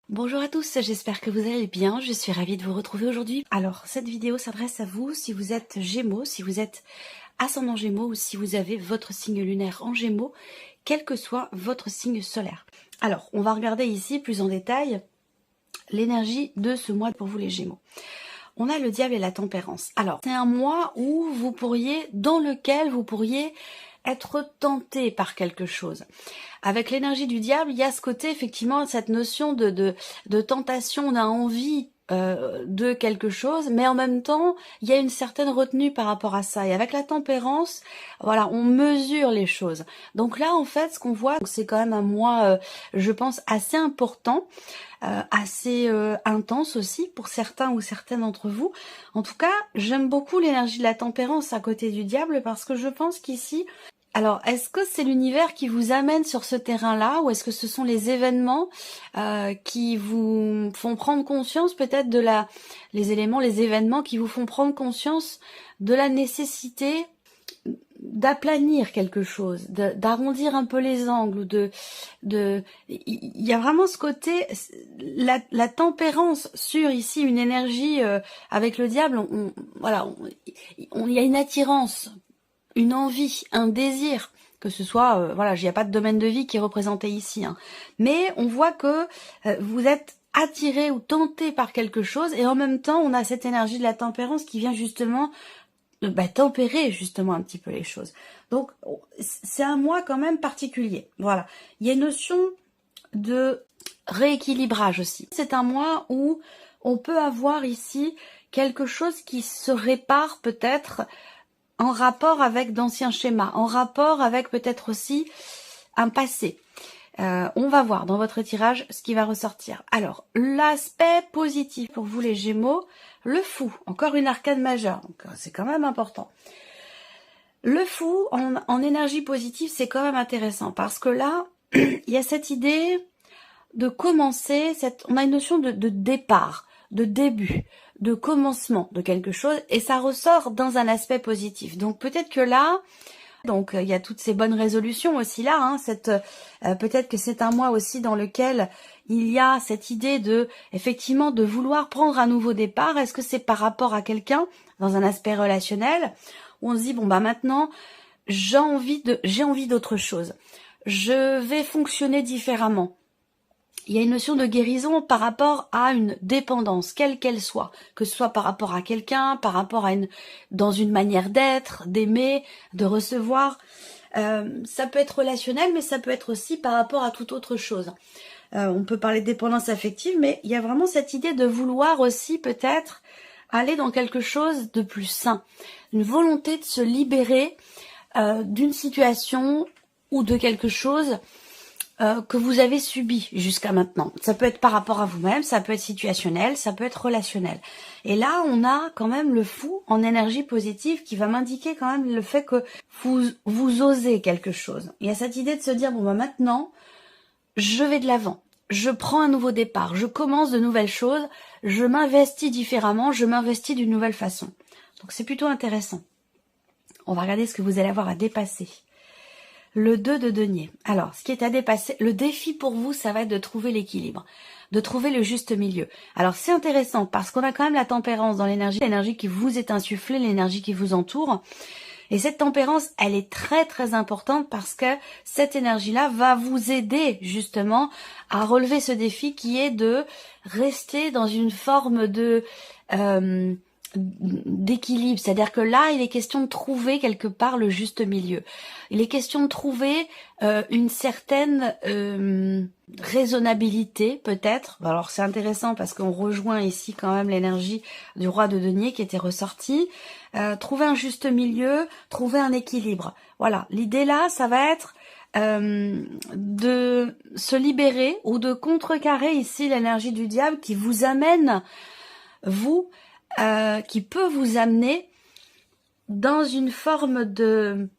Bonjour à tous, j'espère que vous allez bien, je suis ravie de vous retrouver aujourd'hui. Alors, cette vidéo s'adresse à vous si vous êtes Gémeaux, si vous êtes ascendant Gémeaux ou si vous avez votre signe lunaire en Gémeaux, quel que soit votre signe solaire. Alors, on va regarder ici plus en détail l'énergie de ce mois pour vous les Gémeaux. On a le diable et la tempérance. Alors, c'est un mois dans lequel vous pourriez être tenté par quelque chose. Avec l'énergie du diable, il y a ce côté, effectivement, cette notion de tentation, d'envie de quelque chose, mais en même temps, il y a une certaine retenue par rapport à ça. Et avec la tempérance, voilà, on mesure les choses. Donc là, en fait, ce qu'on voit, c'est quand même un mois, je pense, assez important, assez intense aussi pour certains ou certaines d'entre vous. En tout cas, j'aime beaucoup l'énergie de la tempérance à côté du diable parce que je pense qu'ici, alors, est-ce que c'est l'univers qui vous amène sur ce terrain-là ou est-ce que ce sont les événements qui vous font prendre conscience peut-être les événements qui vous font prendre conscience de la nécessité d'aplanir quelque chose, d'arrondir un peu les angles, il y a vraiment ce côté, la tempérance sur ici une énergie avec le diable, il y a une attirance, une envie, un désir, que ce soit, il n'y a pas de domaine de vie qui est représenté ici, hein. Mais on voit que vous êtes attiré ou tenté par quelque chose, et en même temps, on a cette énergie de la tempérance qui vient justement tempérer justement un petit peu les choses. Donc, c'est un mois quand même particulier. Voilà. Il y a une notion de rééquilibrage aussi. C'est un mois où on peut avoir ici quelque chose qui se répare peut-être en rapport avec d'anciens schémas, en rapport avec peut-être aussi un passé. On va voir dans votre tirage ce qui va ressortir. Alors, l'aspect positif pour vous les Gémeaux, le fou, encore une arcane majeure, donc c'est quand même important. Le fou en énergie positive, c'est quand même intéressant parce que là, il y a cette idée de commencer, on a une notion de départ, de début, de commencement de quelque chose et ça ressort dans un aspect positif. Donc peut-être que là, il y a toutes ces bonnes résolutions aussi là, hein, peut-être que c'est un mois aussi dans lequel il y a cette idée effectivement de vouloir prendre un nouveau départ. Est-ce que c'est par rapport à quelqu'un dans un aspect relationnel où on se dit maintenant j'ai envie d'autre chose, je vais fonctionner différemment. Il y a une notion de guérison par rapport à une dépendance, quelle qu'elle soit, que ce soit par rapport à quelqu'un, par rapport dans une manière d'être, d'aimer, de recevoir. Ça peut être relationnel, mais ça peut être aussi par rapport à toute autre chose. On peut parler de dépendance affective, mais il y a vraiment cette idée de vouloir aussi peut-être aller dans quelque chose de plus sain. Une volonté de se libérer d'une situation ou de quelque chose que vous avez subi jusqu'à maintenant. Ça peut être par rapport à vous-même, ça peut être situationnel, ça peut être relationnel. Et là, on a quand même le fou en énergie positive qui va m'indiquer quand même le fait que vous osez quelque chose. Il y a cette idée de se dire, maintenant, je vais de l'avant. Je prends un nouveau départ, je commence de nouvelles choses, je m'investis différemment, je m'investis d'une nouvelle façon. Donc c'est plutôt intéressant. On va regarder ce que vous allez avoir à dépasser. Le 2 de denier. Alors, ce qui est à dépasser, le défi pour vous, ça va être de trouver l'équilibre, de trouver le juste milieu. Alors, c'est intéressant parce qu'on a quand même la tempérance dans l'énergie qui vous est insufflée, l'énergie qui vous entoure. Et cette tempérance, elle est très très importante parce que cette énergie-là va vous aider justement à relever ce défi qui est de rester dans une forme d'équilibre, c'est-à-dire que là il est question de trouver quelque part le juste milieu, il est question de trouver une certaine raisonnabilité peut-être. Alors c'est intéressant parce qu'on rejoint ici quand même l'énergie du roi de denier qui était ressortie, trouver un juste milieu, trouver un équilibre. Voilà, l'idée là ça va être de se libérer ou de contrecarrer ici l'énergie du diable qui vous amène qui peut vous amener dans une forme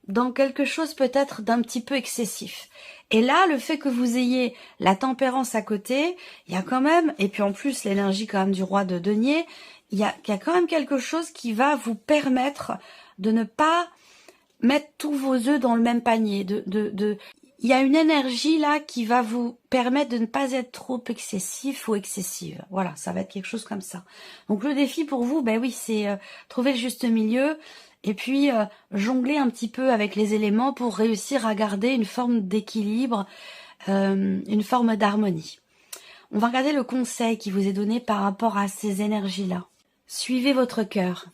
dans quelque chose peut-être d'un petit peu excessif. Et là, le fait que vous ayez la tempérance à côté, il y a quand même, et puis en plus l'énergie quand même du roi de denier, il y a quand même quelque chose qui va vous permettre de ne pas mettre tous vos œufs dans le même panier, il y a une énergie là qui va vous permettre de ne pas être trop excessif ou excessive. Voilà, ça va être quelque chose comme ça. Donc le défi pour vous, ben oui, c'est trouver le juste milieu et puis jongler un petit peu avec les éléments pour réussir à garder une forme d'équilibre, une forme d'harmonie. On va regarder le conseil qui vous est donné par rapport à ces énergies-là. Suivez votre cœur.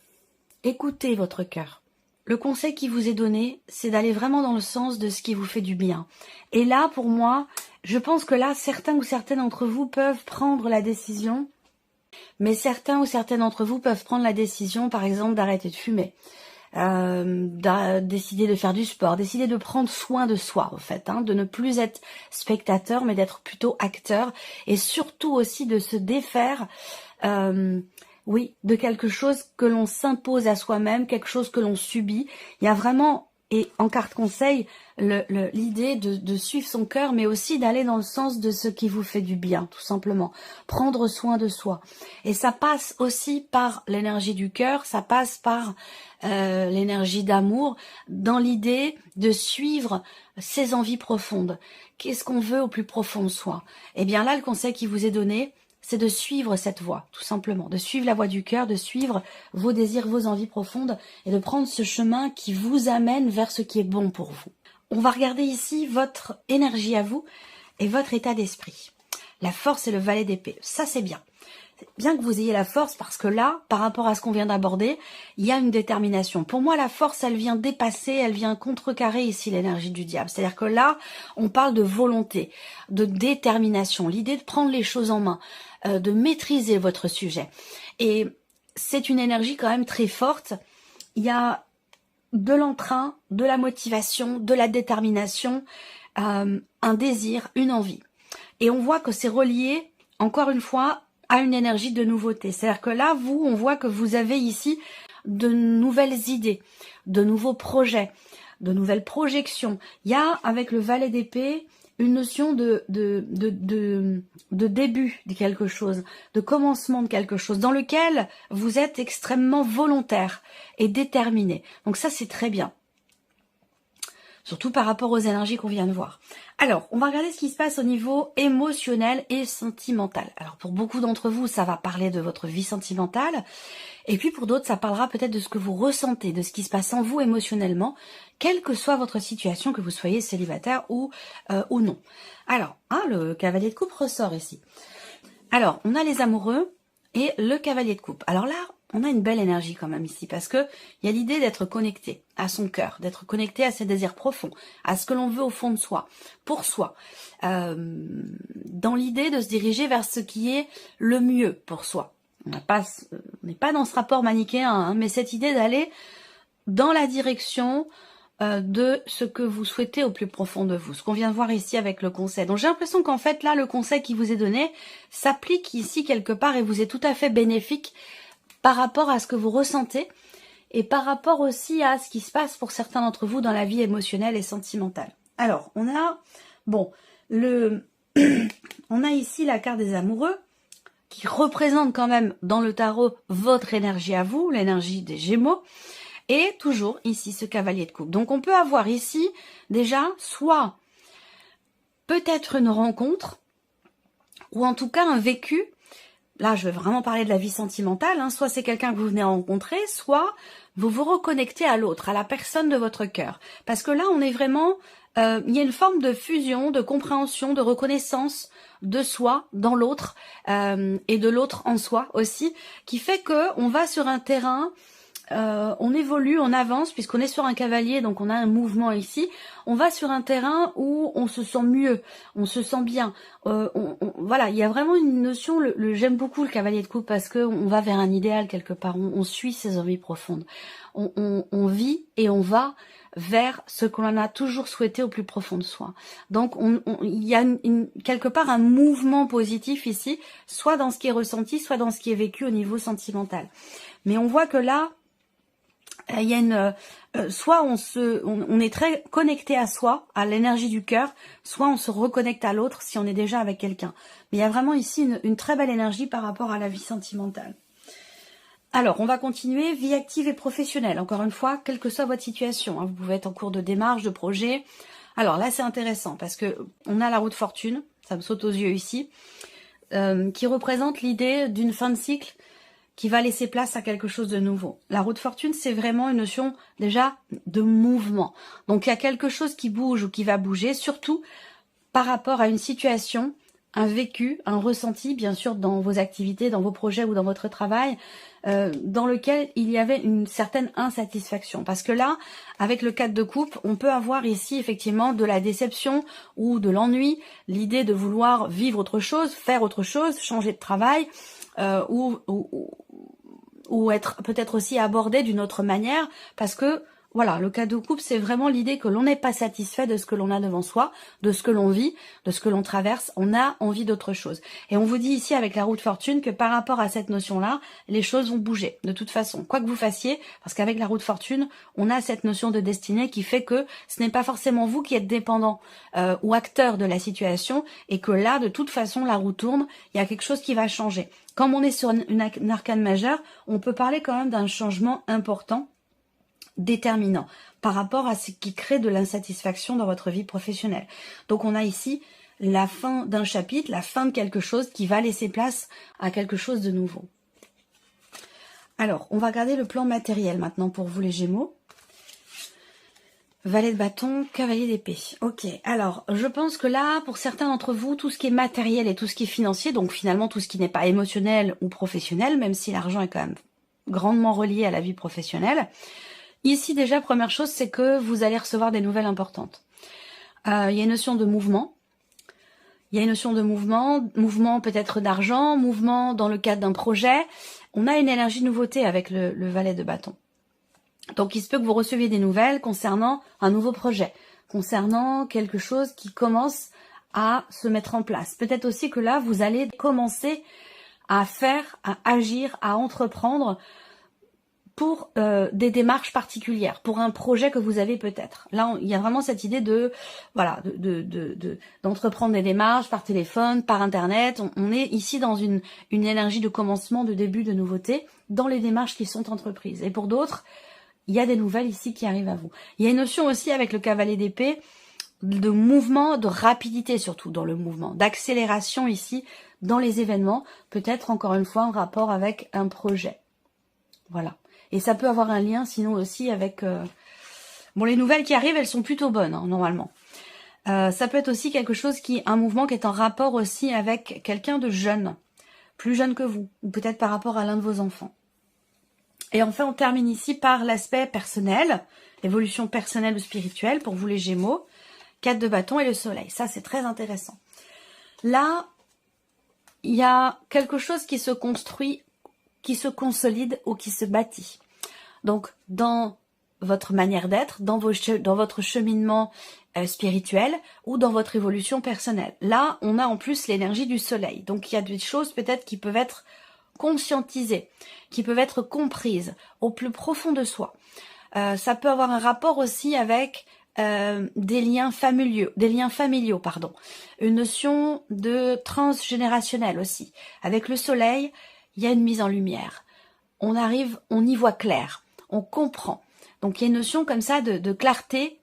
Écoutez votre cœur. Le conseil qui vous est donné, c'est d'aller vraiment dans le sens de ce qui vous fait du bien. Et là, pour moi, je pense que là, certains ou certaines d'entre vous peuvent prendre la décision, mais certains ou certaines d'entre vous peuvent prendre la décision, par exemple, d'arrêter de fumer, décider de faire du sport, décider de prendre soin de soi, en fait, de ne plus être spectateur, mais d'être plutôt acteur, et surtout aussi de se défaire oui, de quelque chose que l'on s'impose à soi-même, quelque chose que l'on subit. Il y a vraiment, et en carte conseil, l'idée de suivre son cœur, mais aussi d'aller dans le sens de ce qui vous fait du bien, tout simplement. Prendre soin de soi. Et ça passe aussi par l'énergie du cœur, ça passe par l'énergie d'amour, dans l'idée de suivre ses envies profondes. Qu'est-ce qu'on veut au plus profond de soi? Eh bien là, le conseil qui vous est donné, c'est de suivre cette voie, tout simplement, de suivre la voie du cœur, de suivre vos désirs, vos envies profondes et de prendre ce chemin qui vous amène vers ce qui est bon pour vous. On va regarder ici votre énergie à vous et votre état d'esprit. La force et le valet d'épée, ça c'est bien. C'est bien que vous ayez la force parce que là, par rapport à ce qu'on vient d'aborder, il y a une détermination. Pour moi, la force, elle vient dépasser, elle vient contrecarrer ici l'énergie du diable. C'est-à-dire que là, on parle de volonté, de détermination, l'idée de prendre les choses en main, de maîtriser votre sujet. Et c'est une énergie quand même très forte. Il y a de l'entrain, de la motivation, de la détermination, un désir, une envie. Et on voit que c'est relié, encore une fois, à une énergie de nouveauté. C'est-à-dire que là, on voit que vous avez ici de nouvelles idées, de nouveaux projets, de nouvelles projections. Il y a, avec le valet d'épée, une notion de début de quelque chose, de commencement de quelque chose, dans lequel vous êtes extrêmement volontaire et déterminé. Donc ça, c'est très bien. Surtout par rapport aux énergies qu'on vient de voir. Alors, on va regarder ce qui se passe au niveau émotionnel et sentimental. Alors, pour beaucoup d'entre vous, ça va parler de votre vie sentimentale. Et puis, pour d'autres, ça parlera peut-être de ce que vous ressentez, de ce qui se passe en vous émotionnellement, quelle que soit votre situation, que vous soyez célibataire ou non. Alors, le cavalier de coupe ressort ici. Alors, on a les amoureux et le cavalier de coupe. Alors là, on a une belle énergie quand même ici, parce que il y a l'idée d'être connecté à son cœur, d'être connecté à ses désirs profonds, à ce que l'on veut au fond de soi, pour soi, dans l'idée de se diriger vers ce qui est le mieux pour soi. On n'est pas dans ce rapport manichéen, mais cette idée d'aller dans la direction de ce que vous souhaitez au plus profond de vous, ce qu'on vient de voir ici avec le conseil. Donc j'ai l'impression qu'en fait là, le conseil qui vous est donné s'applique ici quelque part et vous est tout à fait bénéfique par rapport à ce que vous ressentez et par rapport aussi à ce qui se passe pour certains d'entre vous dans la vie émotionnelle et sentimentale. Alors, on a, on a ici la carte des amoureux qui représente quand même dans le tarot votre énergie à vous, l'énergie des Gémeaux, et toujours ici ce cavalier de coupe. Donc on peut avoir ici déjà soit peut-être une rencontre ou en tout cas un vécu. Là, je vais vraiment parler de la vie sentimentale. Soit c'est quelqu'un que vous venez rencontrer, soit vous vous reconnectez à l'autre, à la personne de votre cœur. Parce que là, on est vraiment... il y a une forme de fusion, de compréhension, de reconnaissance de soi dans l'autre et de l'autre en soi aussi, qui fait que on va sur un terrain... on évolue, on avance, puisqu'on est sur un cavalier, donc on a un mouvement ici. On va sur un terrain où on se sent mieux, on se sent bien. Voilà, il y a vraiment une notion, j'aime beaucoup le cavalier de coupe parce que on va vers un idéal quelque part, on suit ses envies profondes. On vit et on va vers ce qu'on a toujours souhaité au plus profond de soi. Donc il y a quelque part un mouvement positif ici, soit dans ce qui est ressenti, soit dans ce qui est vécu au niveau sentimental. Mais on voit que là, il y a soit on est très connecté à soi, à l'énergie du cœur, soit on se reconnecte à l'autre si on est déjà avec quelqu'un. Mais il y a vraiment ici une très belle énergie par rapport à la vie sentimentale. Alors, on va continuer, vie active et professionnelle. Encore une fois, quelle que soit votre situation, vous pouvez être en cours de démarche, de projet, Alors là, c'est intéressant parce que on a la roue de fortune, ça me saute aux yeux ici, qui représente l'idée d'une fin de cycle qui va laisser place à quelque chose de nouveau. La roue de fortune, c'est vraiment une notion déjà de mouvement. Donc il y a quelque chose qui bouge ou qui va bouger, surtout par rapport à une situation, un vécu, un ressenti, bien sûr, dans vos activités, dans vos projets ou dans votre travail, dans lequel il y avait une certaine insatisfaction. Parce que là, avec le 4 de coupe, on peut avoir ici effectivement de la déception ou de l'ennui, l'idée de vouloir vivre autre chose, faire autre chose, changer de travail, ou être peut-être aussi abordé d'une autre manière, parce que voilà, le cas de coupe, c'est vraiment l'idée que l'on n'est pas satisfait de ce que l'on a devant soi, de ce que l'on vit, de ce que l'on traverse, on a envie d'autre chose. Et on vous dit ici avec la roue de fortune que par rapport à cette notion-là, les choses vont bouger, de toute façon, quoi que vous fassiez, parce qu'avec la roue de fortune, on a cette notion de destinée qui fait que ce n'est pas forcément vous qui êtes dépendant ou acteur de la situation, et que là, de toute façon, la roue tourne, il y a quelque chose qui va changer. Comme on est sur une arcane majeure, on peut parler quand même d'un changement important, déterminant par rapport à ce qui crée de l'insatisfaction dans votre vie professionnelle. Donc on a ici la fin d'un chapitre, la fin de quelque chose qui va laisser place à quelque chose de nouveau. Alors, on va regarder le plan matériel maintenant pour vous les Gémeaux. Valet de bâton, cavalier d'épée. Ok, alors je pense que là, pour certains d'entre vous, tout ce qui est matériel et tout ce qui est financier, donc finalement tout ce qui n'est pas émotionnel ou professionnel, même si l'argent est quand même grandement relié à la vie professionnelle, ici déjà, première chose, c'est que vous allez recevoir des nouvelles importantes. Il y a une notion de mouvement. Il y a une notion de mouvement peut-être d'argent, mouvement dans le cadre d'un projet. On a une énergie de nouveauté avec le valet de bâton. Donc il se peut que vous receviez des nouvelles concernant un nouveau projet, concernant quelque chose qui commence à se mettre en place. Peut-être aussi que là, vous allez commencer à faire, à agir, à entreprendre pour des démarches particulières, pour un projet que vous avez peut-être. Là, il y a vraiment cette idée de voilà, d'entreprendre des démarches par téléphone, par internet. On est ici dans une énergie de commencement, de début, de nouveauté dans les démarches qui sont entreprises. Et pour d'autres, il y a des nouvelles ici qui arrivent à vous. Il y a une notion aussi avec le cavalier d'épée de mouvement, de rapidité surtout dans le mouvement, d'accélération ici dans les événements, peut-être encore une fois en rapport avec un projet. Voilà. Et ça peut avoir un lien sinon aussi avec... Bon, les nouvelles qui arrivent, elles sont plutôt bonnes, hein, normalement. Ça peut être aussi quelque chose un mouvement qui est en rapport aussi avec quelqu'un de jeune, plus jeune que vous, ou peut-être par rapport à l'un de vos enfants. Et enfin, on termine ici par l'aspect personnel, l'évolution personnelle ou spirituelle pour vous les Gémeaux, 4 de bâton et le soleil. Ça, c'est très intéressant. Là, il y a quelque chose qui se construit, qui se consolide ou qui se bâtit. Donc, dans votre manière d'être, dans votre cheminement spirituel ou dans votre évolution personnelle. Là, on a en plus l'énergie du soleil. Donc, il y a des choses peut-être qui peuvent être conscientisées, qui peuvent être comprises au plus profond de soi. Ça peut avoir un rapport aussi avec des liens familiaux, pardon. Une notion de transgénérationnel aussi. Avec le soleil, il y a une mise en lumière. On y voit clair. On comprend. Donc, il y a une notion comme ça de clarté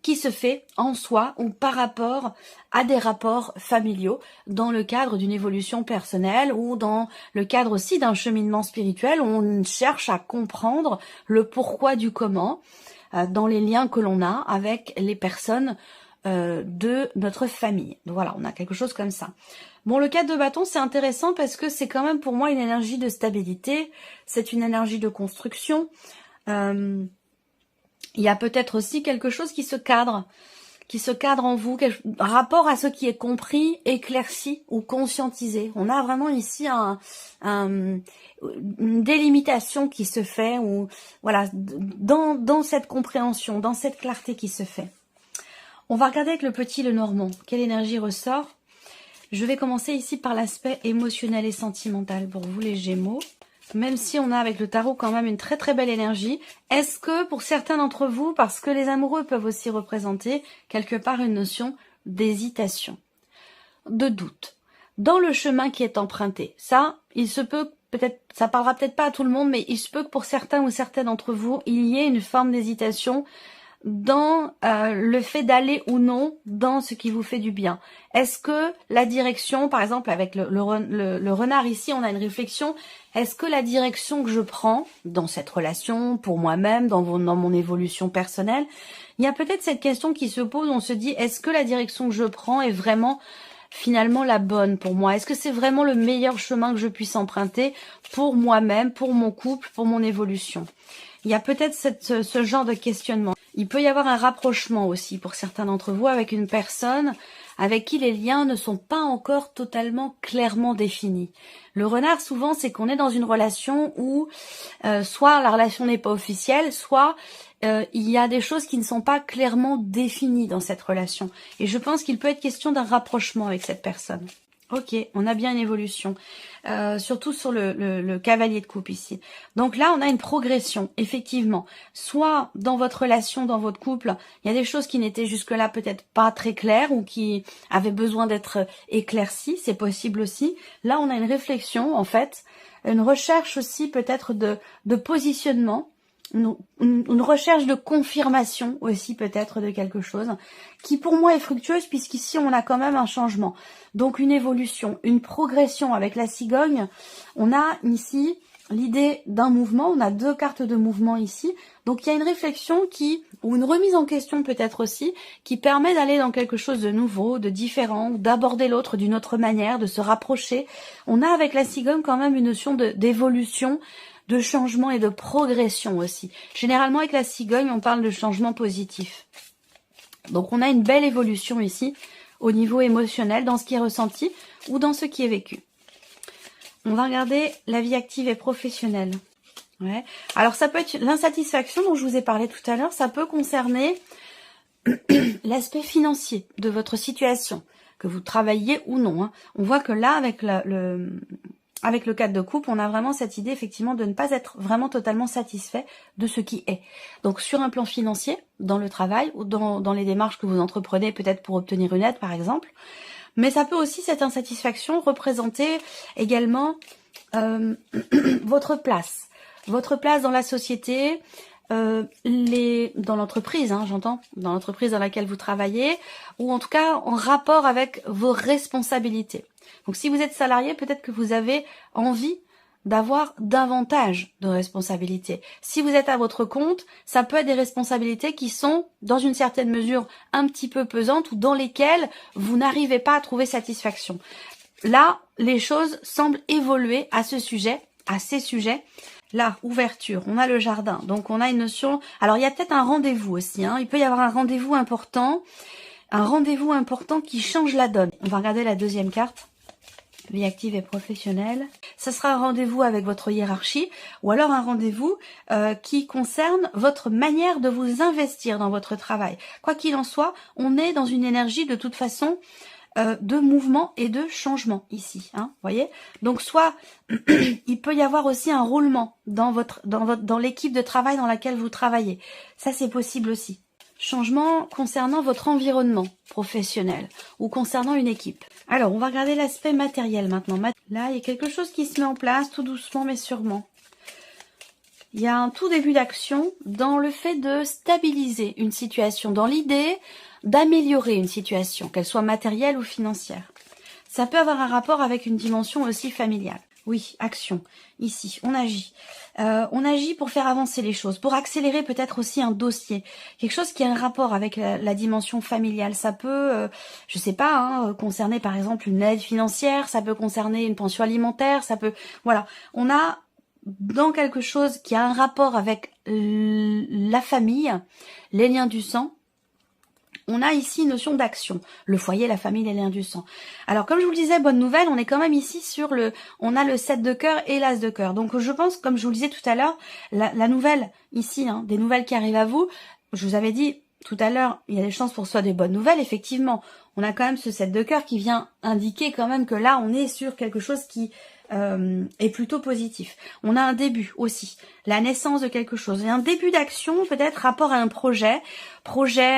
qui se fait en soi ou par rapport à des rapports familiaux dans le cadre d'une évolution personnelle ou dans le cadre aussi d'un cheminement spirituel où on cherche à comprendre le pourquoi du comment dans les liens que l'on a avec les personnes de notre famille. Donc voilà, on a quelque chose comme ça. Bon, le 4 de bâton, c'est intéressant parce que c'est quand même pour moi une énergie de stabilité, c'est une énergie de construction. Il y a peut-être aussi quelque chose qui se cadre en vous, un rapport à ce qui est compris, éclairci ou conscientisé. On a vraiment ici une délimitation qui se fait, ou voilà, dans cette compréhension, dans cette clarté qui se fait. On va regarder avec le petit Lenormand, quelle énergie ressort. Je vais commencer ici par l'aspect émotionnel et sentimental pour vous les Gémeaux. Même si on a avec le tarot quand même une très très belle énergie, est-ce que pour certains d'entre vous, parce que les amoureux peuvent aussi représenter quelque part une notion d'hésitation, de doute, dans le chemin qui est emprunté. Ça, il se peut peut-être, ça parlera peut-être pas à tout le monde, mais il se peut que pour certains ou certaines d'entre vous, il y ait une forme d'hésitation dans le fait d'aller ou non dans ce qui vous fait du bien. Est-ce que la direction, par exemple avec le renard ici, on a une réflexion, est-ce que la direction que je prends dans cette relation, pour moi-même, dans mon évolution personnelle, il y a peut-être cette question qui se pose, on se dit, est-ce que la direction que je prends est vraiment finalement la bonne pour moi? Est-ce que c'est vraiment le meilleur chemin que je puisse emprunter pour moi-même, pour mon couple, pour mon évolution? Il y a peut-être ce genre de questionnement. Il peut y avoir un rapprochement aussi pour certains d'entre vous avec une personne avec qui les liens ne sont pas encore totalement clairement définis. Le renard, souvent, c'est qu'on est dans une relation où soit la relation n'est pas officielle, soit il y a des choses qui ne sont pas clairement définies dans cette relation. Et je pense qu'il peut être question d'un rapprochement avec cette personne. Ok, on a bien une évolution, surtout sur le cavalier de coupe ici. Donc là, on a une progression, effectivement. Soit dans votre relation, dans votre couple, il y a des choses qui n'étaient jusque-là peut-être pas très claires ou qui avaient besoin d'être éclaircies, c'est possible aussi. Là, on a une réflexion, en fait, une recherche aussi peut-être de positionnement, une recherche de confirmation aussi peut-être de quelque chose qui pour moi est fructueuse puisqu'ici on a quand même un changement, donc une évolution, une progression. Avec la cigogne, on a ici l'idée d'un mouvement, on a deux cartes de mouvement ici, donc il y a une réflexion ou une remise en question peut-être aussi, qui permet d'aller dans quelque chose de nouveau, de différent, d'aborder l'autre d'une autre manière, de se rapprocher. On a avec la cigogne quand même une notion d'évolution, de changement et de progression aussi. Généralement avec la cigogne, on parle de changement positif. Donc on a une belle évolution ici, au niveau émotionnel, dans ce qui est ressenti ou dans ce qui est vécu. On va regarder la vie active et professionnelle. Ouais. Alors ça peut être l'insatisfaction dont je vous ai parlé tout à l'heure, ça peut concerner l'aspect financier de votre situation, que vous travaillez ou non. Hein. On voit que là, avec le 4 de coupe, on a vraiment cette idée effectivement de ne pas être vraiment totalement satisfait de ce qui est. Donc sur un plan financier, dans le travail ou dans les démarches que vous entreprenez peut-être pour obtenir une aide par exemple, mais ça peut aussi, cette insatisfaction, représenter également votre place dans la société, dans l'entreprise, hein, j'entends, dans l'entreprise dans laquelle vous travaillez, ou en tout cas en rapport avec vos responsabilités. Donc si vous êtes salarié, peut-être que vous avez envie d'avoir davantage de responsabilités. Si vous êtes à votre compte, ça peut être des responsabilités qui sont, dans une certaine mesure, un petit peu pesantes ou dans lesquelles vous n'arrivez pas à trouver satisfaction. Là, les choses semblent évoluer à ce sujet, à ces sujets. Là, ouverture, on a le jardin, donc on a une notion... Alors, il y a peut-être un rendez-vous aussi, hein. Il peut y avoir un rendez-vous important qui change la donne. On va regarder la deuxième carte. Vie active et professionnelle. Ce sera un rendez-vous avec votre hiérarchie ou alors un rendez-vous qui concerne votre manière de vous investir dans votre travail. Quoi qu'il en soit, on est dans une énergie de toute façon de mouvement et de changement ici, hein, voyez. Donc soit il peut y avoir aussi un roulement dans l'équipe de travail dans laquelle vous travaillez. Ça c'est possible aussi. Changement concernant votre environnement professionnel ou concernant une équipe. Alors, on va regarder l'aspect matériel maintenant. Là, il y a quelque chose qui se met en place tout doucement mais sûrement. Il y a un tout début d'action dans le fait de stabiliser une situation, dans l'idée d'améliorer une situation, qu'elle soit matérielle ou financière. Ça peut avoir un rapport avec une dimension aussi familiale. Oui, action. Ici, on agit. On agit pour faire avancer les choses, pour accélérer peut-être aussi un dossier. Quelque chose qui a un rapport avec la dimension familiale. Ça peut, je sais pas, hein, concerner par exemple une aide financière, ça peut concerner une pension alimentaire, ça peut... Voilà, on a dans quelque chose qui a un rapport avec la famille, les liens du sang. On a ici une notion d'action, le foyer, la famille, les liens du sang. Alors comme je vous le disais, bonne nouvelle, on est quand même ici sur on a le 7 de cœur et l'as de cœur. Donc je pense, comme je vous le disais tout à l'heure, la nouvelle ici, hein, des nouvelles qui arrivent à vous, je vous avais dit tout à l'heure, il y a des chances pour que ce soit des bonnes nouvelles, effectivement. On a quand même ce 7 de cœur qui vient indiquer quand même que là, on est sur quelque chose qui est plutôt positif. On a un début aussi, la naissance de quelque chose, et un début d'action peut-être rapport à un projet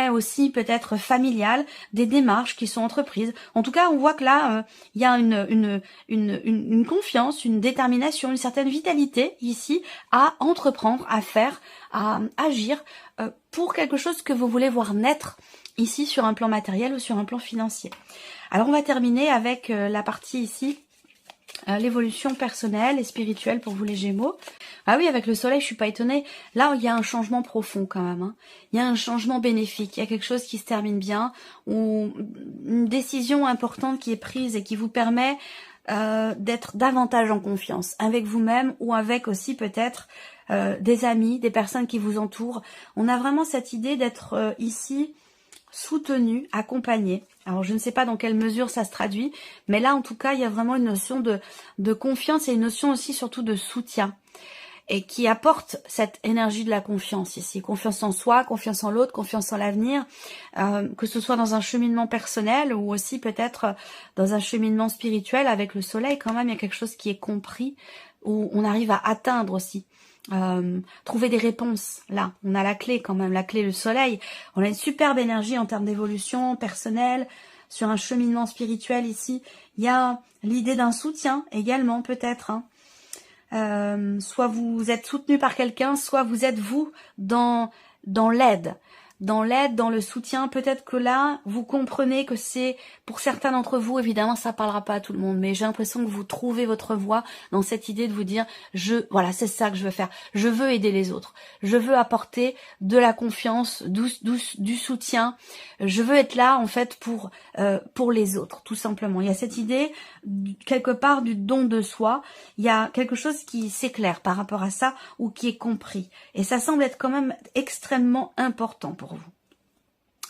aussi peut-être familial, des démarches qui sont entreprises. En tout cas, on voit que là, il y a une confiance, une détermination, une certaine vitalité ici à entreprendre, à faire, à agir pour quelque chose que vous voulez voir naître ici sur un plan matériel ou sur un plan financier. Alors on va terminer avec la partie ici, l'évolution personnelle et spirituelle pour vous les Gémeaux. Ah oui, avec le soleil, je suis pas étonnée. Là, il y a un changement profond quand même. Hein. Il y a un changement bénéfique. Il y a quelque chose qui se termine bien, ou une décision importante qui est prise et qui vous permet d'être davantage en confiance avec vous-même ou avec aussi peut-être des amis, des personnes qui vous entourent. On a vraiment cette idée d'être ici soutenu, accompagné. Alors je ne sais pas dans quelle mesure ça se traduit, mais là en tout cas il y a vraiment une notion de confiance et une notion aussi surtout de soutien, et qui apporte cette énergie de la confiance ici. Confiance en soi, confiance en l'autre, confiance en l'avenir, que ce soit dans un cheminement personnel ou aussi peut-être dans un cheminement spirituel. Avec le soleil quand même, il y a quelque chose qui est compris, où on arrive à atteindre aussi. Trouver des réponses, là, on a la clé quand même, la clé le soleil, on a une superbe énergie en termes d'évolution personnelle, sur un cheminement spirituel ici, il y a l'idée d'un soutien également peut-être, hein. Soit vous êtes soutenu par quelqu'un, soit vous êtes vous dans l'aide, dans le soutien. Peut-être que là, vous comprenez que c'est, pour certains d'entre vous, évidemment, ça parlera pas à tout le monde, mais j'ai l'impression que vous trouvez votre voie dans cette idée de vous dire, voilà, c'est ça que je veux faire. Je veux aider les autres. Je veux apporter de la confiance, du soutien. Je veux être là, en fait, pour les autres, tout simplement. Il y a cette idée, quelque part, du don de soi. Il y a quelque chose qui s'éclaire par rapport à ça, ou qui est compris. Et ça semble être quand même extrêmement important pour vous.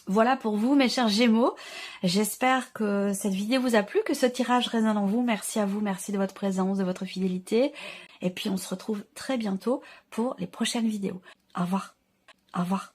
Voilà pour vous, mes chers Gémeaux. J'espère que cette vidéo vous a plu, que ce tirage résonne en vous. Merci à vous, merci de votre présence, de votre fidélité. Et puis on se retrouve très bientôt pour les prochaines vidéos. Au revoir. Au revoir.